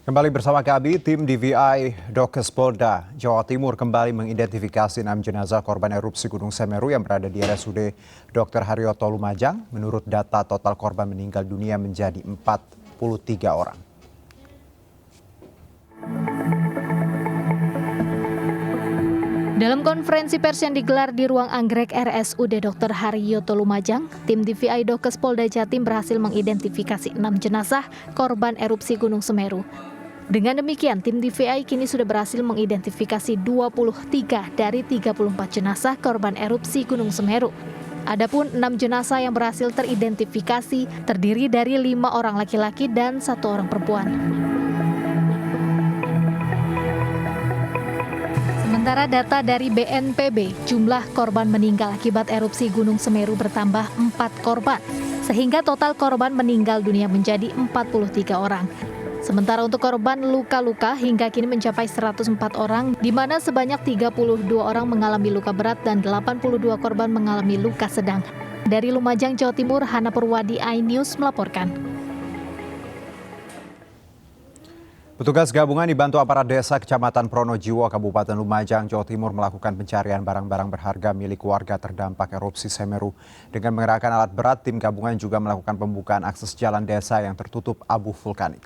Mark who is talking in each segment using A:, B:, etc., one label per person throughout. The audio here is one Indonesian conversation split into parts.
A: Kembali bersama kami, tim DVI Dokes Polda Jawa Timur kembali mengidentifikasi 6 jenazah korban erupsi Gunung Semeru yang berada di RSUD Dr. Haryoto Lumajang. Menurut data, total korban meninggal dunia menjadi 43 orang.
B: Dalam konferensi pers yang digelar di ruang anggrek RSUD Dr. Haryoto Lumajang, tim DVI Dokes Polda Jatim berhasil mengidentifikasi 6 jenazah korban erupsi Gunung Semeru. Dengan demikian, tim DVI kini sudah berhasil mengidentifikasi 23 dari 34 jenazah korban erupsi Gunung Semeru. Adapun 6 jenazah yang berhasil teridentifikasi terdiri dari 5 orang laki-laki dan 1 orang perempuan. Sementara data dari BNPB, jumlah korban meninggal akibat erupsi Gunung Semeru bertambah 4 korban, sehingga total korban meninggal dunia menjadi 43 orang. Sementara untuk korban luka-luka hingga kini mencapai 104 orang, di mana sebanyak 32 orang mengalami luka berat dan 82 korban mengalami luka sedang. Dari Lumajang, Jawa Timur, Hana Purwadi, iNews melaporkan.
A: Petugas gabungan dibantu aparat desa Kecamatan Pronojiwo, Kabupaten Lumajang, Jawa Timur melakukan pencarian barang-barang berharga milik warga terdampak erupsi Semeru. Dengan mengerahkan alat berat, tim gabungan juga melakukan pembukaan akses jalan desa yang tertutup abu vulkanik.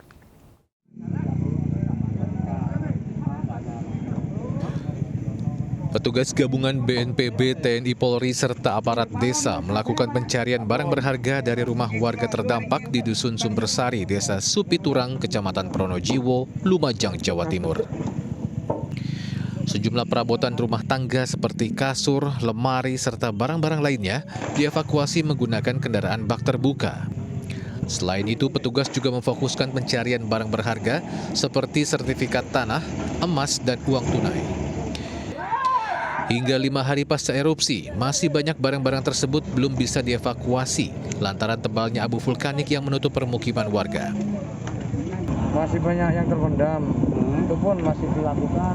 C: Petugas gabungan BNPB, TNI Polri, serta aparat desa melakukan pencarian barang berharga dari rumah warga terdampak di Dusun Sumbersari, Desa Supiturang, Kecamatan Pronojiwo, Lumajang, Jawa Timur. Sejumlah perabotan rumah tangga seperti kasur, lemari, serta barang-barang lainnya dievakuasi menggunakan kendaraan bak terbuka. Selain itu, petugas juga memfokuskan pencarian barang berharga seperti sertifikat tanah, emas, dan uang tunai. Hingga 5 hari pasca erupsi, masih banyak barang-barang tersebut belum bisa dievakuasi lantaran tebalnya abu vulkanik yang menutup permukiman warga.
D: Masih banyak yang terpendam, itu pun masih dilakukan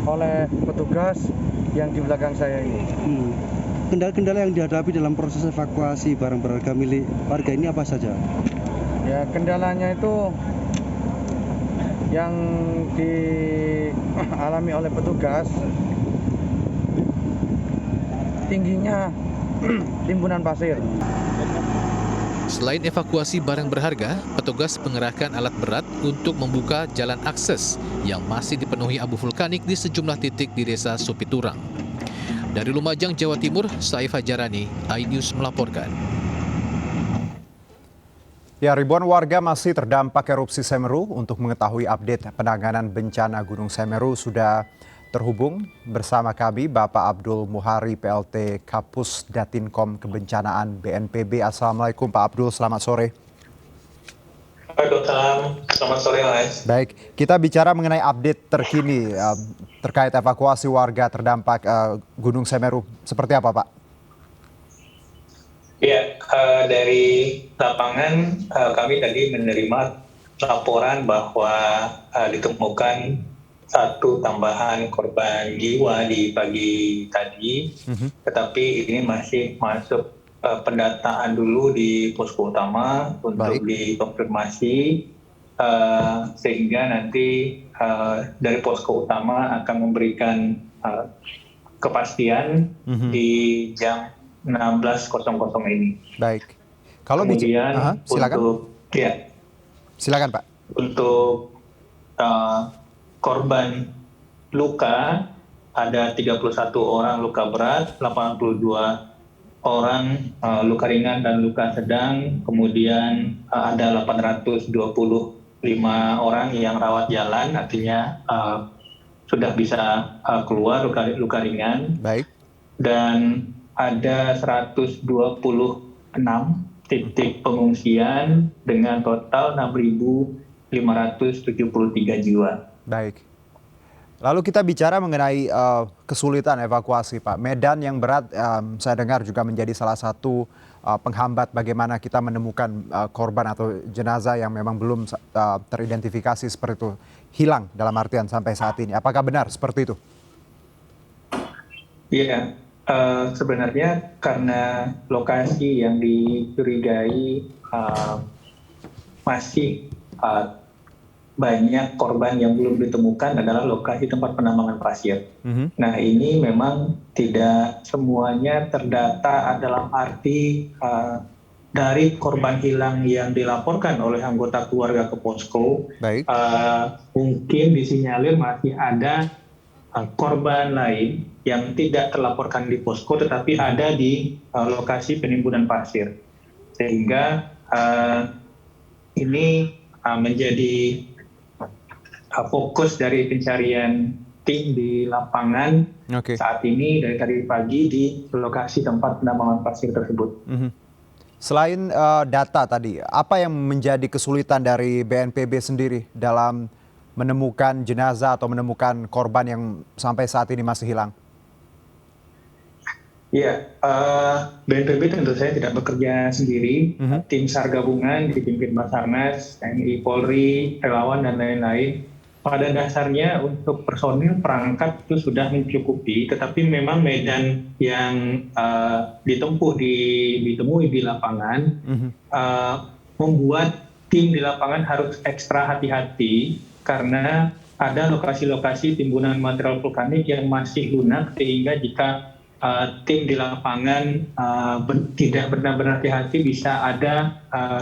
D: oleh petugas yang di belakang saya ini.
E: Kendala-kendala yang dihadapi dalam proses evakuasi barang berharga milik warga ini apa saja?
D: Ya, kendalanya itu yang dialami oleh petugas, tingginya timbunan pasir.
C: Selain evakuasi barang berharga, petugas mengerahkan alat berat untuk membuka jalan akses yang masih dipenuhi abu vulkanik di sejumlah titik di Desa Supiturang. Dari Lumajang, Jawa Timur, Saif Hajarani, iNews melaporkan.
A: Ya, ribuan warga masih terdampak erupsi Semeru. Untuk mengetahui update penanganan bencana Gunung Semeru sudah terhubung bersama kami Bapak Abdul Muhari, PLT Kapus Datinkom Kebencanaan BNPB. Assalamualaikum Pak Abdul, selamat sore.
F: Waalaikumsalam, selamat sore Mas.
A: Baik, kita bicara mengenai update terkini terkait evakuasi warga terdampak Gunung Semeru. Seperti apa Pak?
F: Ya, dari lapangan kami tadi menerima laporan bahwa ditemukan satu tambahan korban jiwa di pagi tadi, tetapi ini masih masuk pendataan dulu di posko utama untuk dikonfirmasi, sehingga nanti dari posko utama akan memberikan kepastian di jam 16.00 ini.
A: Baik. Kalau
F: kemudian
A: silakan. Silakan Pak.
F: Untuk korban luka ada 31 orang luka berat, 82 orang luka ringan dan luka sedang, kemudian ada 825 orang yang rawat jalan, artinya sudah bisa keluar luka ringan.
A: Baik.
F: Dan ada 126 titik pengungsian dengan total 6.573 jiwa.
A: Baik. Lalu kita bicara mengenai kesulitan evakuasi Pak. Medan yang berat saya dengar juga menjadi salah satu penghambat bagaimana kita menemukan korban atau jenazah yang memang belum teridentifikasi seperti itu. Hilang dalam artian sampai saat ini. Apakah benar seperti itu?
F: Iya, sebenarnya karena lokasi yang dicurigai masih banyak korban yang belum ditemukan adalah lokasi tempat penambangan pasir. Nah, ini memang tidak semuanya terdata dalam arti dari korban hilang yang dilaporkan oleh anggota keluarga ke posko.
A: Baik.
F: Mungkin disinyalir masih ada korban lain yang tidak terlaporkan di posko tetapi ada di lokasi penimbunan pasir, sehingga ini menjadi fokus dari pencarian tim di lapangan saat ini dari tadi pagi di lokasi tempat penambangan pasir tersebut.
A: Selain data tadi, apa yang menjadi kesulitan dari BNPB sendiri dalam menemukan jenazah atau menemukan korban yang sampai saat ini masih hilang?
F: Ya, BNPB tentu saja tidak bekerja sendiri. Tim SAR gabungan dipimpin Basarnas, TNI, Polri, relawan, dan lain-lain. Pada dasarnya untuk personil perangkat itu sudah mencukupi, tetapi memang medan yang ditemui di lapangan membuat tim di lapangan harus ekstra hati-hati karena ada lokasi-lokasi timbunan material vulkanik yang masih lunak, sehingga jika tim di lapangan tidak benar-benar hati-hati bisa ada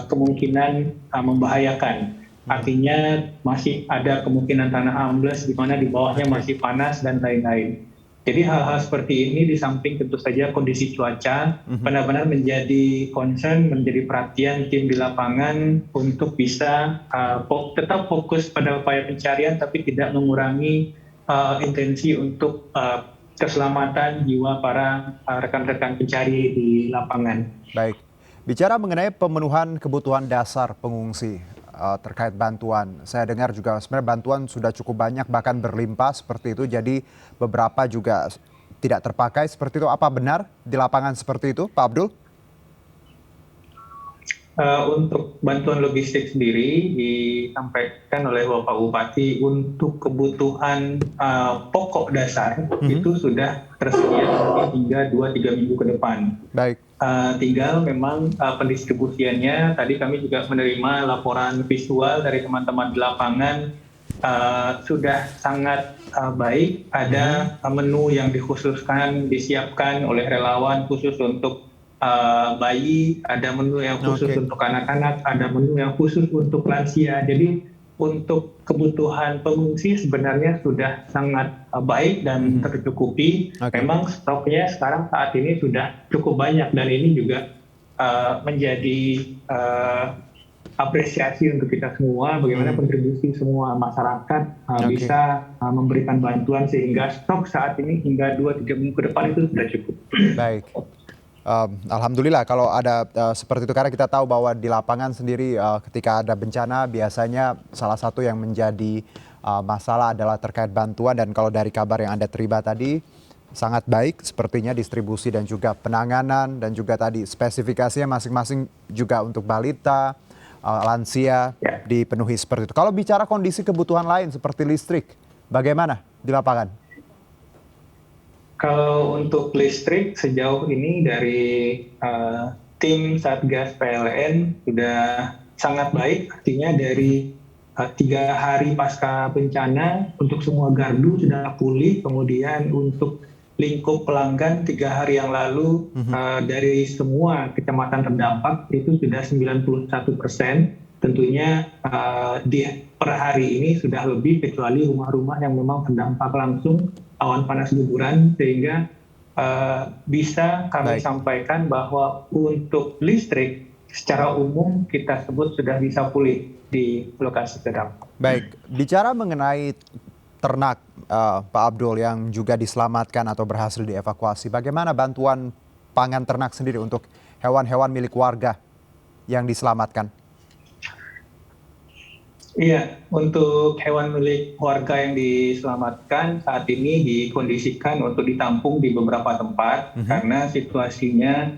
F: kemungkinan membahayakan. Artinya masih ada kemungkinan tanah ambles di mana di bawahnya masih panas dan lain-lain. Jadi hal-hal seperti ini di samping tentu saja kondisi cuaca benar-benar menjadi concern, menjadi perhatian tim di lapangan untuk bisa tetap fokus pada upaya pencarian tapi tidak mengurangi intensi untuk keselamatan jiwa para rekan-rekan pencari di lapangan.
A: Baik, bicara mengenai pemenuhan kebutuhan dasar pengungsi terkait bantuan, saya dengar juga sebenarnya bantuan sudah cukup banyak bahkan berlimpah seperti itu, jadi beberapa juga tidak terpakai seperti itu. Apa benar di lapangan seperti itu, Pak Abdul?
F: Untuk bantuan logistik sendiri disampaikan oleh Bapak Bupati untuk kebutuhan pokok dasar itu sudah tersedia hingga 2-3 minggu ke depan.
A: Baik.
F: Tinggal memang pendistribusiannya, tadi kami juga menerima laporan visual dari teman-teman di lapangan, sudah sangat baik. Ada menu yang disiapkan oleh relawan khusus untuk bayi, ada menu yang khusus untuk anak-anak, ada menu yang khusus untuk lansia. Jadi untuk kebutuhan pengungsi sebenarnya sudah sangat baik dan tercukupi. Memang stoknya sekarang saat ini sudah cukup banyak dan ini juga menjadi apresiasi untuk kita semua, bagaimana kontribusi semua masyarakat bisa memberikan bantuan sehingga stok saat ini hingga 2-3 minggu ke depan itu sudah cukup.
A: Baik. Alhamdulillah kalau ada seperti itu, karena kita tahu bahwa di lapangan sendiri ketika ada bencana biasanya salah satu yang menjadi masalah adalah terkait bantuan, dan kalau dari kabar yang Anda terima tadi sangat baik sepertinya distribusi dan juga penanganan dan juga tadi spesifikasinya masing-masing juga untuk balita, lansia dipenuhi seperti itu. Kalau bicara kondisi kebutuhan lain seperti listrik, bagaimana di lapangan?
F: Kalau untuk listrik sejauh ini dari tim Satgas PLN sudah sangat baik, artinya dari 3 hari pasca bencana untuk semua gardu sudah pulih, kemudian untuk lingkup pelanggan 3 hari yang lalu dari semua kecamatan terdampak itu sudah 91%. Tentunya per hari ini sudah lebih, kecuali rumah-rumah yang memang terdampak langsung awan panas guguran, sehingga bisa kami sampaikan bahwa untuk listrik secara umum kita sebut sudah bisa pulih di lokasi terdampak.
A: Baik, bicara mengenai ternak Pak Abdul yang juga diselamatkan atau berhasil dievakuasi, bagaimana bantuan pangan ternak sendiri untuk hewan-hewan milik warga yang diselamatkan?
F: Iya, untuk hewan milik warga yang diselamatkan saat ini dikondisikan untuk ditampung di beberapa tempat karena situasinya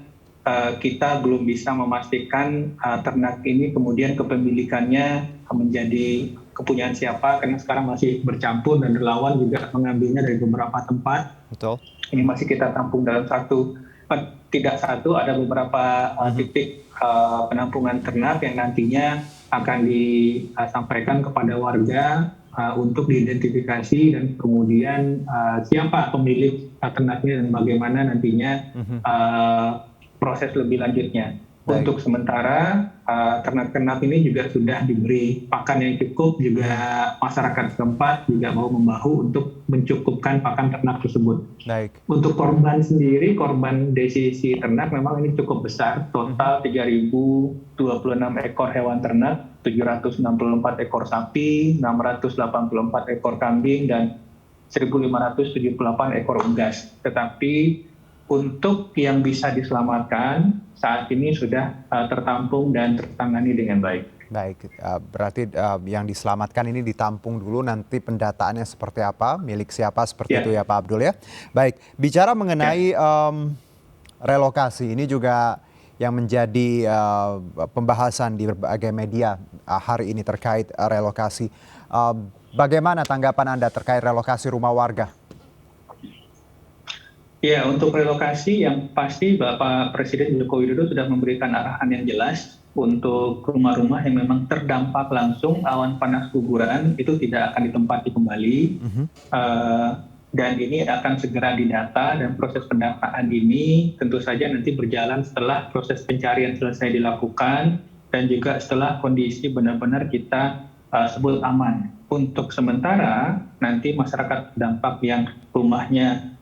F: kita belum bisa memastikan ternak ini kemudian kepemilikannya menjadi kepunyaan siapa, karena sekarang masih bercampur dan relawan juga mengambilnya dari beberapa tempat.
A: Betul.
F: Ini masih kita tampung dalam satu tidak satu, ada beberapa titik penampungan ternak yang nantinya akan disampaikan kepada warga untuk diidentifikasi dan kemudian siapa pemilik ternaknya dan bagaimana nantinya proses lebih lanjutnya.
A: Baik.
F: Untuk sementara ternak-ternak ini juga sudah diberi pakan yang cukup, juga masyarakat setempat juga mau membahu untuk mencukupkan pakan ternak tersebut.
A: Baik.
F: Untuk korban sendiri, korban dari sisi ternak memang ini cukup besar, total 3.026 ekor hewan ternak, 764 ekor sapi, 684 ekor kambing, dan 1.578 ekor unggas. Tetapi untuk yang bisa diselamatkan saat ini sudah tertampung dan tertangani dengan baik.
A: Baik, berarti yang diselamatkan ini ditampung dulu, nanti pendataannya seperti apa, milik siapa, seperti itu ya Pak Abdul ya. Baik, bicara mengenai relokasi, ini juga yang menjadi pembahasan di berbagai media hari ini terkait relokasi. Bagaimana tanggapan Anda terkait relokasi rumah warga?
F: Ya, untuk relokasi yang pasti Bapak Presiden Joko Widodo sudah memberikan arahan yang jelas untuk rumah-rumah yang memang terdampak langsung awan panas guguran itu tidak akan ditempati kembali. Dan ini akan segera didata, dan proses pendataan ini tentu saja nanti berjalan setelah proses pencarian selesai dilakukan dan juga setelah kondisi benar-benar kita sebut aman. Untuk sementara nanti masyarakat terdampak yang rumahnya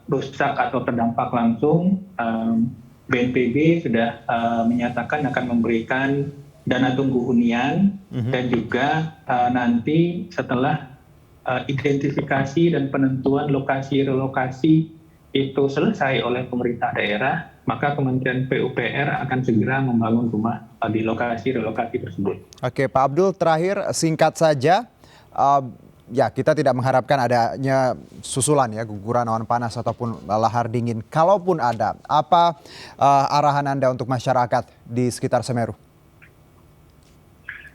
F: rusak atau terdampak langsung, BNPB sudah menyatakan akan memberikan dana tunggu hunian dan juga nanti setelah identifikasi dan penentuan lokasi relokasi itu selesai oleh pemerintah daerah, maka Kementerian PUPR akan segera membangun rumah di lokasi relokasi tersebut. Oke,
A: Pak Abdul, terakhir singkat saja. Ya, kita tidak mengharapkan adanya susulan ya, guguran awan panas ataupun lahar dingin. Kalaupun ada, apa arahan Anda untuk masyarakat di sekitar Semeru?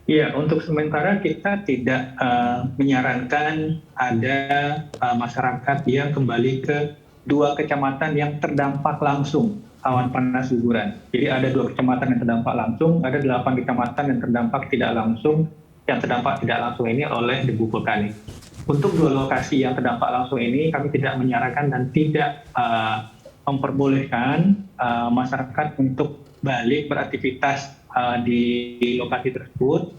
F: Iya, untuk sementara kita tidak menyarankan ada masyarakat yang kembali ke 2 kecamatan yang terdampak langsung awan panas guguran. Jadi ada 2 kecamatan yang terdampak langsung, ada 8 kecamatan yang terdampak tidak langsung. Yang terdampak tidak langsung ini oleh debu vulkanik. Untuk 2 lokasi yang terdampak langsung ini kami tidak menyarankan dan tidak memperbolehkan masyarakat untuk balik beraktivitas di lokasi tersebut,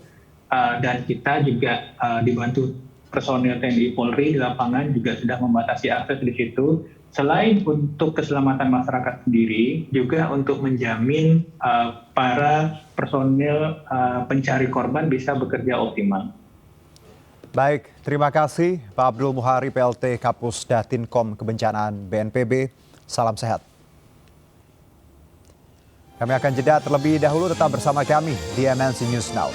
F: dan kita juga dibantu personil TNI Polri di lapangan juga sudah membatasi akses di situ. Selain untuk keselamatan masyarakat sendiri, juga untuk menjamin para personil pencari korban bisa bekerja optimal.
A: Baik, terima kasih Pak Abdul Muhari, PLT Kapus Datinkom Kebencanaan BNPB. Salam sehat. Kami akan jeda terlebih dahulu, tetap bersama kami di MNC News Now.